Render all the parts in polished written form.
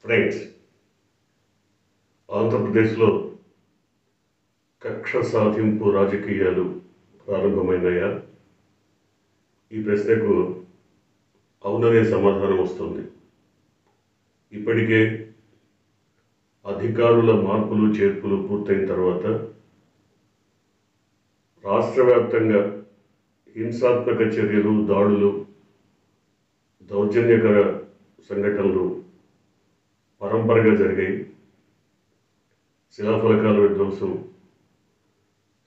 Friends, ఆంధ్రప్రదేశ్లో కక్ష సాధింపు రాజకీయాలు ప్రారంభమైనాయా? ఈ ప్రశ్నకు అవుననే సమాధానం వస్తుంది. ఇప్పటికే అధికారుల మార్పులు చేర్పులు పూర్తయిన తర్వాత రాష్ట్ర వ్యాప్తంగా హింసాత్మక చర్యలు, దాడులు, దౌర్జన్యకర సంఘటనలు పరంపరగా జరిగాయి. శిలాఫలకాల విధ్వంసం,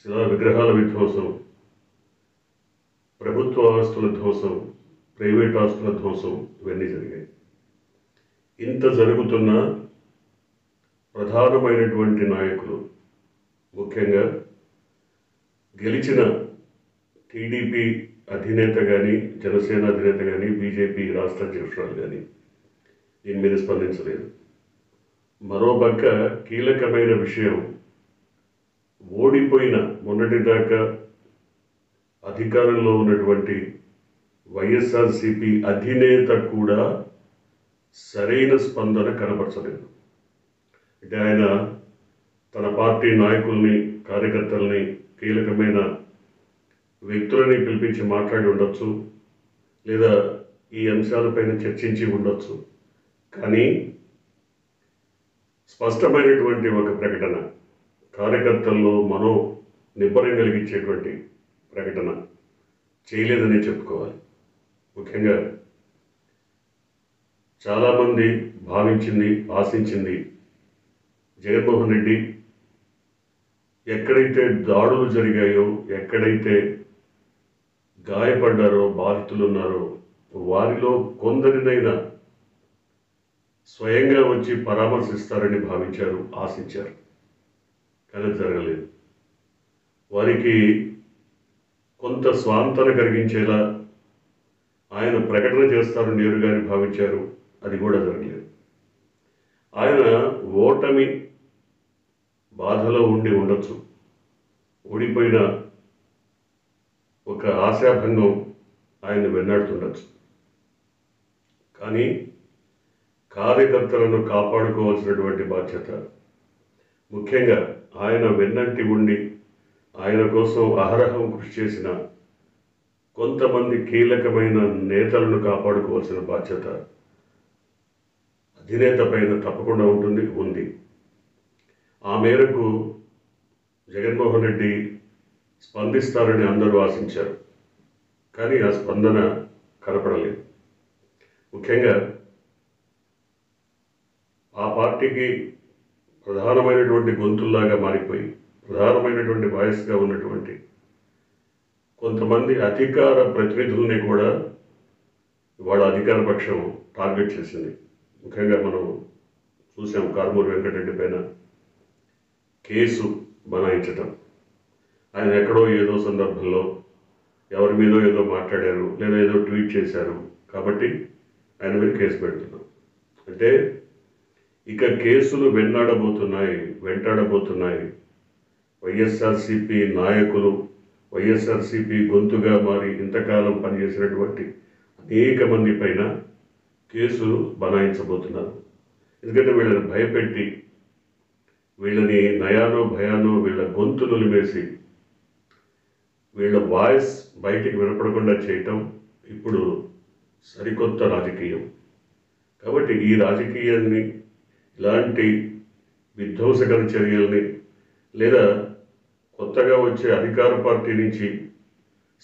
శిలా విగ్రహాల విధ్వంసం, ప్రభుత్వ ఆస్తుల ధ్వంసం, ప్రైవేట్ ఆస్తుల ధ్వంసం ఇవన్నీ జరిగాయి. ఇంత జరుగుతున్న ప్రధానమైనటువంటి నాయకులు, ముఖ్యంగా గెలిచిన టీడీపీ అధినేత కానీ, జనసేన అధినేత కానీ, బీజేపీ రాష్ట్ర అధ్యక్షురాలు కానీ దీని మీద స్పందించలేదు. మరోపక్క కీలకమైన విషయం, ఓడిపోయిన మొన్నటిదాకా అధికారంలో ఉన్నటువంటి వైఎస్ఆర్సీపీ అధినేత కూడా సరైన స్పందన కనబరచలేదు. అంటే ఆయన తన పార్టీ నాయకుల్ని, కార్యకర్తల్ని, కీలకమైన వ్యక్తులని పిలిపించి మాట్లాడి ఉండొచ్చు, లేదా ఈ అంశాలపైన చర్చించి ఉండొచ్చు. కానీ స్పష్టమైనటువంటి ఒక ప్రకటన, కార్యకర్తల్లో మనో నిబ్బరం కలిగించేటువంటి ప్రకటన చేయలేదనే చెప్పుకోవాలి. ముఖ్యంగా చాలామంది భావించింది, ఆశించింది, జగన్మోహన్ రెడ్డి ఎక్కడైతే దాడులు జరిగాయో, ఎక్కడైతే గాయపడ్డారో, బాధితులు ఉన్నారో వారిలో కొందరినైనా స్వయంగా వచ్చి పరామర్శిస్తారని భావించారు, ఆశించారు. కానీ జరగలేదు. వారికి కొంత స్వాంతన కలిగించేలా ఆయన ప్రకటన చేస్తారు నేరుగా అని భావించారు. అది కూడా జరగలేదు. ఆయన ఓటమి బాధలో ఉండి ఉండొచ్చు, ఓడిపోయిన ఒక ఆశాభంగం ఆయన వెన్నాడుతుండొచ్చు. కానీ కార్యకర్తలను కాపాడుకోవాల్సినటువంటి బాధ్యత, ముఖ్యంగా ఆయన వెన్నంటి ఉండి ఆయన కోసం అహరహం కృషి చేసిన కొంతమంది కీలకమైన నేతలను కాపాడుకోవాల్సిన బాధ్యత అధినేత పైన తప్పకుండా ఉంది. ఆ మేరకు జగన్మోహన్ రెడ్డి స్పందిస్తారని అందరూ ఆశించారు. కానీ ఆ స్పందన కనపడలేదు. ముఖ్యంగా ఆ పార్టీకి ప్రధానమైనటువంటి గొంతుల్లాగా మారిపోయి, ప్రధానమైనటువంటి వాయిస్గా ఉన్నటువంటి కొంతమంది అధికార ప్రతినిధుల్ని కూడా ఇవాళ అధికార పక్షం టార్గెట్ చేసింది. ముఖ్యంగా మనం చూసాం, కారుమూరి వెంకటరెడ్డి పైన కేసు బనాయించటం. ఆయన ఎక్కడో ఏదో సందర్భంలో ఎవరి మీదో ఏదో మాట్లాడారు, లేదా ఏదో ట్వీట్ చేశారు కాబట్టి ఆయన మీద కేసు పెడుతున్నాం. అంటే ఇక కేసులు వెంటాడబోతున్నాయి. వైఎస్ఆర్సీపీ నాయకులు, వైఎస్ఆర్సీపీ గొంతుగా మారి ఇంతకాలం పనిచేసినటువంటి అనేక మంది పైన కేసులు బనాయించబోతున్నారు. ఎందుకంటే వీళ్ళని భయపెట్టి, వీళ్ళని నయానో భయానో వీళ్ళ గొంతులు నిలిమేసి, వీళ్ళ వాయిస్ బయటికి వినపడకుండా చేయటం ఇప్పుడు సరికొత్త రాజకీయం. కాబట్టి ఈ రాజకీయాన్ని, ఇలాంటి విధ్వంసకర చర్యల్ని, లేదా కొత్తగా వచ్చే అధికార పార్టీ నుంచి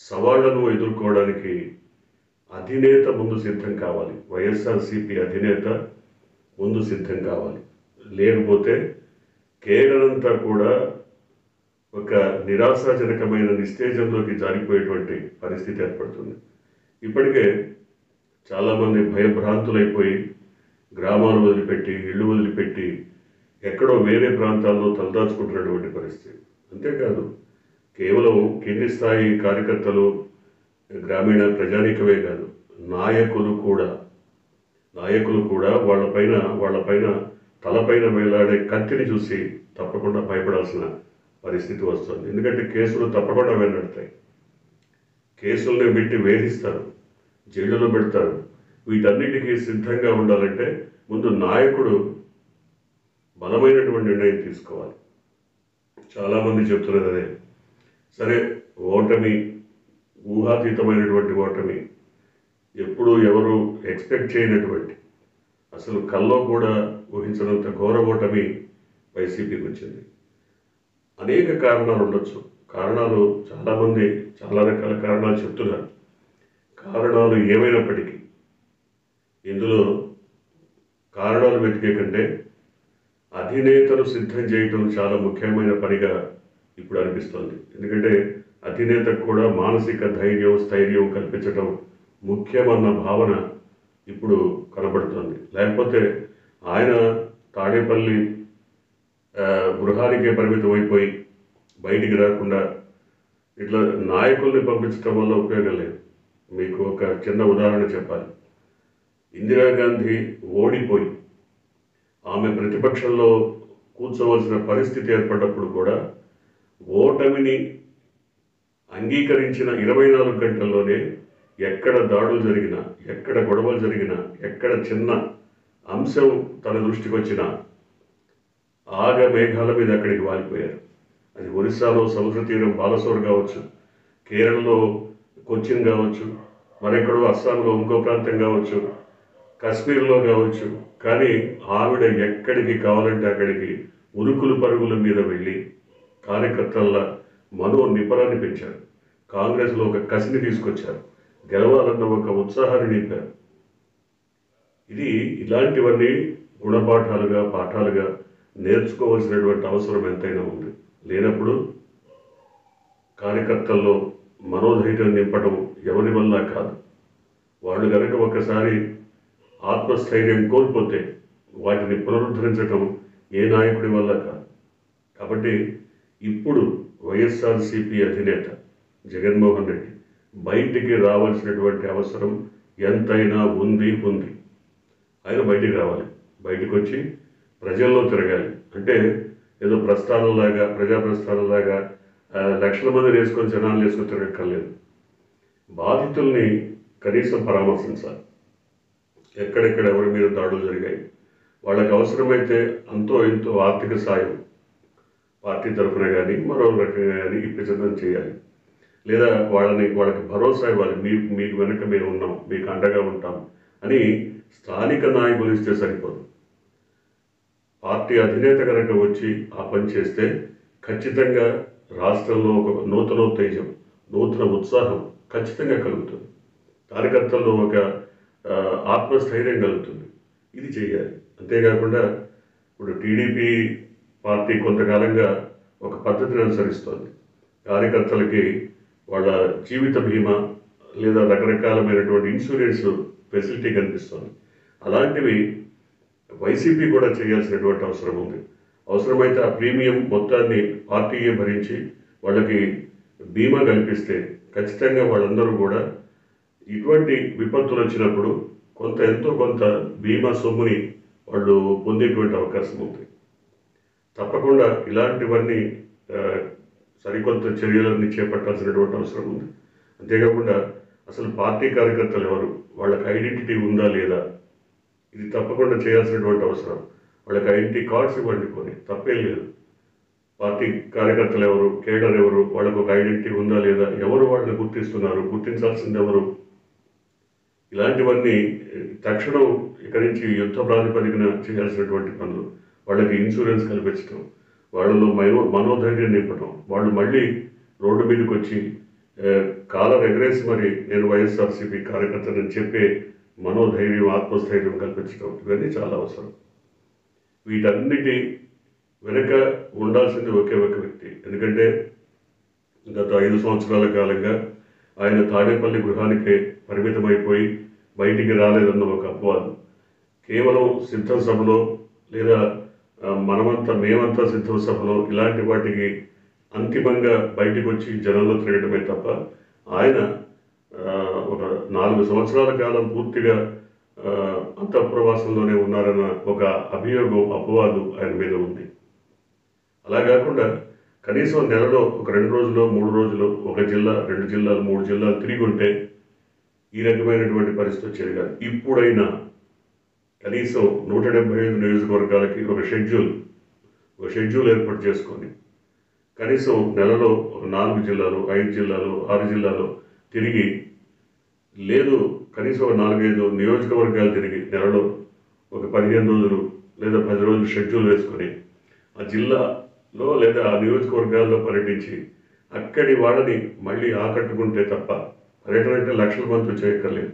సవాళ్లను ఎదుర్కోవడానికి అధినేత ముందు సిద్ధం కావాలి. వైఎస్ఆర్సీపీ అధినేత ముందు సిద్ధం కావాలి. లేకపోతే కేడరంతా కూడా ఒక నిరాశాజనకమైన నిస్తేజంలోకి జారిపోయేటువంటి పరిస్థితి ఏర్పడుతుంది. ఇప్పటికే చాలామంది భయభ్రాంతులైపోయి గ్రామాలు వదిలిపెట్టి, ఇళ్ళు వదిలిపెట్టి ఎక్కడో వేరే ప్రాంతాల్లో తలదాచుకుంటున్నటువంటి పరిస్థితి. అంతేకాదు, కేవలం కింది స్థాయి కార్యకర్తలు, గ్రామీణ ప్రజానీకమే కాదు, నాయకులు కూడా వాళ్ళపైన తలపైన వేలాడే కత్తిని చూసి తప్పకుండా భయపడాల్సిన పరిస్థితి వస్తుంది. ఎందుకంటే కేసులు తప్పకుండా వెన్నడతాయి. కేసుల్ని పెట్టి వేధిస్తారు, జైళ్ళలో పెడతారు. వీటన్నిటికీ సిద్ధంగా ఉండాలంటే ముందు నాయకుడు బలమైనటువంటి నిర్ణయం తీసుకోవాలి. చాలామంది చెప్తున్నది అదే. సరే, ఓటమి, ఊహాతీతమైనటువంటి ఓటమి, ఎప్పుడు ఎవరు ఎక్స్పెక్ట్ చేయనటువంటి, అసలు కల్లో కూడా ఊహించినంత ఘోర ఓటమి వైసీపీకి వచ్చింది. అనేక కారణాలు ఉండొచ్చు. కారణాలు చాలామంది చాలా రకాల కారణాలు చెప్తున్నారు. కారణాలు ఏమైనప్పటికీ ఇందులో కారణాలు వెతికే కంటే అధినేతను సిద్ధం చేయటం చాలా ముఖ్యమైన పనిగా ఇప్పుడు అనిపిస్తోంది. ఎందుకంటే అధినేతకు కూడా మానసిక ధైర్యం, స్థైర్యం కల్పించటం ముఖ్యమన్న భావన ఇప్పుడు కనబడుతోంది. లేకపోతే ఆయన తాడేపల్లి గృహానికే పరిమితం అయిపోయి బయటికి రాకుండా ఇట్లా నాయకుల్ని పంపించడం వల్ల ఉపయోగం లేదు. మీకు ఒక చిన్న ఉదాహరణ చెప్పాలి. ఇందిరాగాంధీ ఓడిపోయి ఆమె ప్రతిపక్షంలో కూర్చోవలసిన పరిస్థితి ఏర్పడ్డప్పుడు కూడా ఓటమిని అంగీకరించిన 24 గంటల్లోనే ఎక్కడ దాడులు జరిగినా, ఎక్కడ గొడవలు జరిగినా, ఎక్కడ చిన్న అంశం తన దృష్టికి వచ్చినా ఆగ మేఘాల మీద అక్కడికి వాలిపోయారు. అది ఒరిస్సాలో సముద్ర తీరం బాలసోర్ కావచ్చు, కేరళలో కొచ్చిన్ కావచ్చు, మరెక్కడో అస్సాంలో ఇంకో ప్రాంతం కావచ్చు, కాశ్మీర్లో కావచ్చు. కానీ ఆవిడ ఎక్కడికి కావాలంటే అక్కడికి ఉరుకులు పరుగుల మీద వెళ్ళి కార్యకర్తల మనోనిబ్బరాన్ని పెంచారు. కాంగ్రెస్లో ఒక కసిని తీసుకొచ్చారు. గెలవాలన్న ఒక ఉత్సాహాన్ని నింపారు. ఇలాంటివన్నీ గుణపాఠాలుగా, పాఠాలుగా నేర్చుకోవాల్సినటువంటి అవసరం ఎంతైనా ఉంది. లేనప్పుడు కార్యకర్తల్లో మనోధైర్యం నింపడం ఎవరి వల్ల కాదు. వాళ్ళు కనుక ఒకసారి ఆత్మస్థైర్యం కోల్పోతే వాటిని పునరుద్ధరించడం ఏ నాయకుడి వల్ల కాదు. కాబట్టి ఇప్పుడు వైఎస్ఆర్సీపీ అధినేత జగన్మోహన్ రెడ్డి బయటికి రావాల్సినటువంటి అవసరం ఎంతైనా ఉంది. ఆయన బయటికి రావాలి. బయటకు వచ్చి ప్రజల్లో తిరగాలి. అంటే ఏదో ప్రస్థానంలాగా, ప్రజా ప్రస్థానంలాగా లక్షల మందిని వేసుకొని, జనాలు వేసుకొని తిరగక్కర్లేదు. బాధితుల్ని కనీసం పరామర్శించాలి. ఎక్కడెక్కడ ఎవరి మీద దాడులు జరిగాయి, వాళ్ళకి అవసరమైతే అంతో ఎంతో ఆర్థిక సాయం పార్టీ తరఫున కానీ మరో రకంగా కానీ ఇప్పించడం చేయాలి. లేదా వాళ్ళకి భరోసా ఇవ్వాలి. మీకు వెనక మేము ఉన్నాం, మీకు అండగా ఉంటాం అని స్థానిక నాయకులు ఇస్తే సరిపోదు. పార్టీ అధినేత కనుక వచ్చి ఆ పని చేస్తే ఖచ్చితంగా రాష్ట్రంలో ఒక నూతనోత్తేజం, నూతన ఉత్సాహం ఖచ్చితంగా కలుగుతుంది. కార్యకర్తల్లో ఒక ఆత్మస్థైర్యం కలుగుతుంది. ఇది చేయాలి. అంతేకాకుండా ఇప్పుడు టీడీపీ పార్టీ కొంతకాలంగా ఒక పద్ధతిని అనుసరిస్తోంది. కార్యకర్తలకి వాళ్ళ జీవిత బీమా లేదా రకరకాలమైనటువంటి ఇన్సూరెన్స్ ఫెసిలిటీ కనిపిస్తుంది. అలాంటివి వైసీపీ కూడా చేయాల్సినటువంటి అవసరం ఉంది. అవసరమైతే ఆ ప్రీమియం మొత్తాన్ని పార్టీయే భరించి వాళ్ళకి బీమా కల్పిస్తే ఖచ్చితంగా వాళ్ళందరూ కూడా ఇటువంటి విపత్తులు వచ్చినప్పుడు ఎంతో కొంత బీమా సొమ్ముని వాళ్ళు పొందేటువంటి అవకాశం ఉంది. తప్పకుండా ఇలాంటివన్నీ సరికొత్త చర్యలన్నీ చేపట్టాల్సినటువంటి అవసరం ఉంది. అంతేకాకుండా అసలు పార్టీ కార్యకర్తలు ఎవరు, వాళ్ళకి ఐడెంటిటీ ఉందా లేదా, ఇది తప్పకుండా చేయాల్సినటువంటి అవసరం. వాళ్ళకి ఐడెంటిటీ కార్డ్స్ ఇవ్వండి, కొని తప్పేం లేదు. పార్టీ కార్యకర్తలు ఎవరు, కేడర్ ఎవరు, వాళ్ళకు ఒక ఐడెంటిటీ ఉందా లేదా, ఎవరు వాళ్ళని గుర్తిస్తున్నారు, గుర్తించాల్సింది ఎవరు, ఇలాంటివన్నీ తక్షణం ఇక్కడి నుంచి యుద్ధ ప్రాతిపదికన చేయాల్సినటువంటి పనులు. వాళ్ళకి ఇన్సూరెన్స్ కల్పించడం, వాళ్ళలో మనోధైర్యం నింపడం, వాళ్ళు మళ్ళీ రోడ్డు మీదకి వచ్చి కాలర్ ఎగరేసి మరి నేను వైఎస్ఆర్సీపీ కార్యకర్తలని చెప్పే మనోధైర్యం, ఆత్మస్థైర్యం కల్పించడం, ఇవన్నీ చాలా అవసరం. వీటన్నిటి వెనుక ఉండాల్సింది ఒకే ఒక వ్యక్తి. ఎందుకంటే గత 5 సంవత్సరాల కాలంగా ఆయన తాడేపల్లి గృహానికే పరిమితమైపోయి బయటికి రాలేదన్న ఒక అపవాదం. కేవలం సిద్ధం సభలో లేదా మేమంతా సిద్ధం సభలో ఇలాంటి వాటికి అంతిమంగా బయటికి వచ్చి జనంలో తిరగడమే తప్ప ఆయన ఒక 4 సంవత్సరాల కాలం పూర్తిగా అంతఃప్రవాసంలోనే ఉన్నారన్న ఒక అభియోగం, అపవాదు ఆయన మీద ఉంది. అలా కాకుండా కనీసం నెలలో ఒక 2 రోజులు 3 రోజులు ఒక జిల్లా, 2 జిల్లాలు, 3 జిల్లాలు తిరిగి ఉంటే ఈ రకమైనటువంటి పరిస్థితి వచ్చేది కాదు. ఇప్పుడైనా కనీసం 175 నియోజకవర్గాలకి ఒక షెడ్యూల్ ఏర్పాటు చేసుకొని కనీసం నెలలో ఒక 4 జిల్లాలు 5 జిల్లాలు 6 జిల్లాలు తిరిగి, లేదు కనీసం ఒక 4-5 నియోజకవర్గాలు తిరిగి నెలలో ఒక 15 రోజులు లేదా 10 రోజులు షెడ్యూల్ వేసుకొని ఆ జిల్లాలో లేదా ఆ నియోజకవర్గాల్లో పర్యటించి అక్కడి వాళ్ళని మళ్ళీ ఆకట్టుకుంటే తప్ప, పర్యటన అంటే లక్షల మందితో చేయక్కర్లేదు.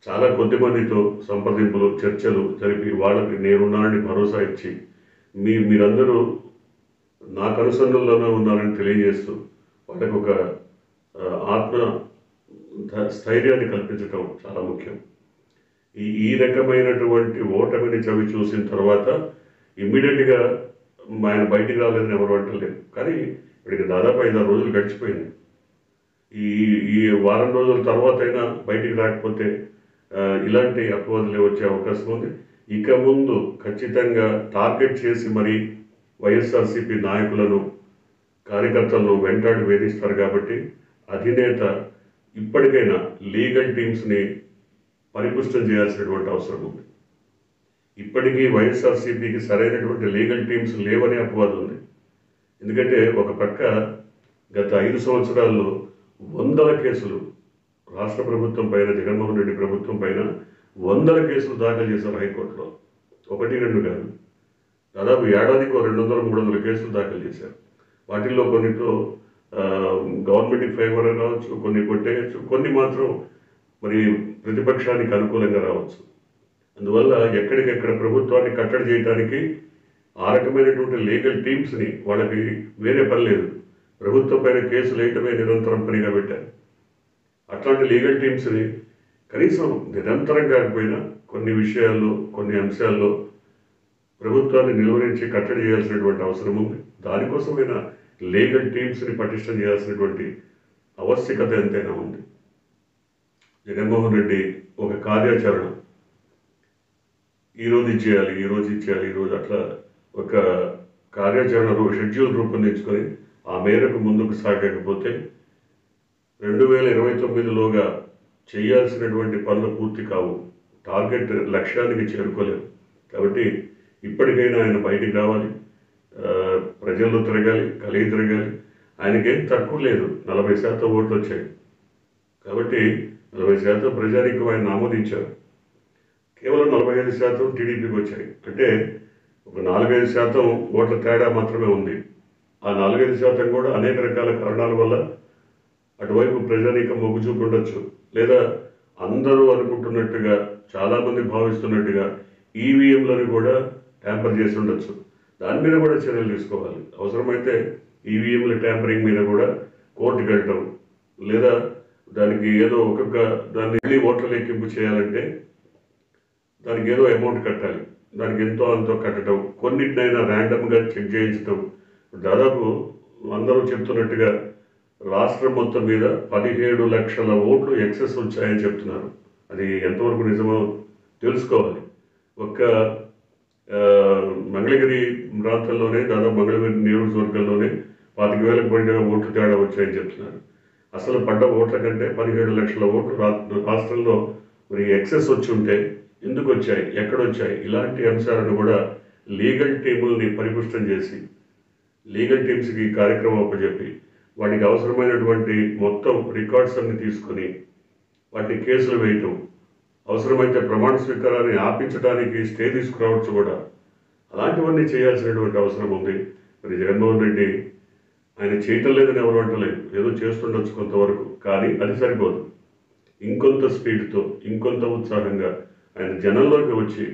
చాలా కొద్ది మందితో సంప్రదింపులు చర్చలు జరిపి వాళ్ళకి నేనున్నానని భరోసా ఇచ్చి మీరందరూ నాకు అనుసంధానంలోనే ఉన్నారని తెలియజేస్తూ వాళ్ళకు ఒక ఆత్మ స్థైర్యాన్ని కల్పించడం చాలా ముఖ్యం. ఈ రకమైనటువంటి ఓటమిని చవి చూసిన తర్వాత ఇమ్మీడియట్గా ఆయన బయటికి రాలేదని ఎవరు అంటలేదు. కానీ ఇక్కడికి దాదాపు 5-6 రోజులు గడిచిపోయింది. ఈ వారం రోజుల తర్వాత అయినా బయటికి రాకపోతే ఇలాంటి అపవాదులే వచ్చే అవకాశం ఉంది. ఇక ముందు ఖచ్చితంగా టార్గెట్ చేసి మరి వైఎస్ఆర్సీపీ నాయకులను కార్యకర్తలను వెంటాడి వేధిస్తారు. కాబట్టి అధినేత ఇప్పటికైనా లీగల్ టీమ్స్ని పరిపుష్టం చేయాల్సినటువంటి అవసరం ఉంది. ఇప్పటికీ వైఎస్ఆర్సీపీకి సరైనటువంటి లీగల్ టీమ్స్ లేవనే అపవాదం ఉంది. ఎందుకంటే ఒక పక్క గత 5 సంవత్సరాల్లో 100 కేసులు రాష్ట్ర ప్రభుత్వం పైన, జగన్మోహన్ రెడ్డి ప్రభుత్వం పైన 100 కేసులు దాఖలు చేశారు హైకోర్టులో. 1-2 కాదు, దాదాపు ఏడాదికి 200-300 కేసులు దాఖలు చేశారు. వాటిల్లో కొన్నిట్లో గవర్నమెంట్కి ఫేవర్ రావచ్చు, కొన్ని కొట్టేయచ్చు, కొన్ని మాత్రం మరి ప్రతిపక్షానికి అనుకూలంగా రావచ్చు. అందువల్ల ఎక్కడికెక్కడ ప్రభుత్వాన్ని కట్టడి చేయడానికి ఆ రకమైనటువంటి లీగల్ టీమ్స్ని, వాళ్ళకి వేరే పని లేదు, ప్రభుత్వం పైన కేసులు వేయటమే నిరంతరం పనిగా పెట్టారు. అట్లాంటి లీగల్ టీమ్స్ని కనీసం నిరంతరం కాకపోయినా కొన్ని విషయాల్లో, కొన్ని అంశాల్లో ప్రభుత్వాన్ని నిలువరించి కట్టడి చేయాల్సినటువంటి అవసరం ఉంది. దానికోసమైనా లీగల్ టీమ్స్ని పటిష్టం చేయాల్సినటువంటి ఆవశ్యకత ఎంతైనా ఉంది. జగన్మోహన్ రెడ్డి ఒక కార్యాచరణ ఈరోజు ఇచ్చేయాలి, ఈరోజు అట్లా ఒక కార్యాచరణ షెడ్యూల్ రూపొందించుకొని ఆ మేరకు ముందుకు సాగకపోతే 2029లోగా చేయాల్సినటువంటి పనులు పూర్తి కావు, టార్గెట్ లక్ష్యానికి చేరుకోలేరు. కాబట్టి ఇప్పటికైనా ఆయన బయటికి రావాలి, ప్రజల్లో తిరగాలి, కలిగి తిరగాలి. ఆయనకేం తక్కువ లేదు, 40% ఓట్లు వచ్చాయి. కాబట్టి 40% ప్రజానీకం ఆయన ఆమోదించారు. కేవలం 45% టీడీపీకి వచ్చాయి. అంటే ఒక 4-5% ఓట్ల తేడా మాత్రమే ఉంది. ఆ 4-5% కూడా అనేక రకాల కారణాల వల్ల అటువైపు ప్రజానీకం మొగ్గు చూపి ఉండొచ్చు, లేదా అందరూ అనుకుంటున్నట్టుగా, చాలామంది భావిస్తున్నట్టుగా ఈవీఎంలను కూడా ట్యాంపర్ చేసి ఉండొచ్చు. దాని మీద కూడా చర్యలు తీసుకోవాలి. అవసరమైతే ఈవీఎంల ట్యాంపరింగ్ మీద కూడా కోర్టుకు వెళ్ళటం, లేదా దానికి ఏదో దాన్ని మళ్ళీ ఓట్ల లెక్కింపు చేయాలంటే దానికి ఏదో అమౌంట్ కట్టాలి, దానికి ఎంతో అంతో కట్టడం, కొన్నిటినైనా ర్యాండమ్గా చెక్ చేయించడం. దాదాపు అందరూ చెప్తున్నట్టుగా రాష్ట్రం మొత్తం మీద 17 లక్షల ఓట్లు ఎక్సెస్ వచ్చాయని చెప్తున్నారు. అది ఎంతవరకు నిజమో తెలుసుకోవాలి. ఒక్క మంగళగిరి ప్రాంతంలోనే, దాదాపు మంగళగిరి నియోజకవర్గంలోనే 25,000 పైగా ఓట్లు తేడా వచ్చాయని చెప్తున్నారు. అసలు పడ్డ ఓట్ల కంటే 17 లక్షల ఓట్లు రాష్ట్రంలో మరి ఎక్సెస్ వచ్చి ఉంటే ఎందుకు వచ్చాయి, ఎక్కడొచ్చాయి, ఇలాంటి అంశాలను కూడా లీగల్ టీముల్ని పరిపుష్టం చేసి, లీగల్ టీమ్స్కి కార్యక్రమం అప్పచెప్పి వాటికి అవసరమైనటువంటి మొత్తం రికార్డ్స్ అన్ని తీసుకొని వాటిని కేసులు వేయటం, అవసరమైతే ప్రమాణ స్వీకారాన్ని ఆపించడానికి స్టే తీసుకురావచ్చు కూడా. అలాంటివన్నీ చేయాల్సినటువంటి అవసరం ఉంది. మరి జగన్మోహన్ రెడ్డి ఆయన చేయటం లేదని ఎవరు అంటలేదు, ఏదో చేస్తుండొచ్చు కొంతవరకు, కానీ అది సరిపోదు. ఇంకొంత స్పీడ్తో, ఇంకొంత ఉత్సాహంగా ఆయన జనంలోకి వచ్చి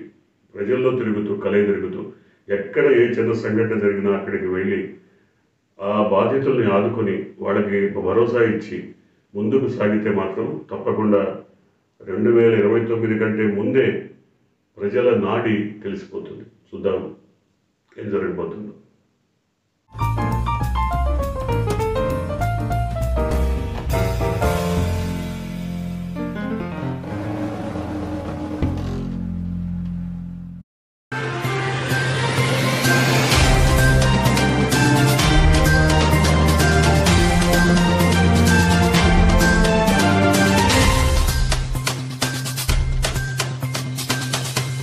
ప్రజల్లో తిరుగుతూ, తిరుగుతూ ఎక్కడ ఏ చిన్న సంఘటన జరిగినా అక్కడికి వెళ్ళి ఆ బాధితుల్ని ఆదుకొని వాళ్ళకి భరోసా ఇచ్చి ముందుకు సాగితే మాత్రం తప్పకుండా 2029 కంటే ముందే ప్రజల నాడి తెలిసిపోతుంది. చూద్దాం ఏం జరగబోతుందో.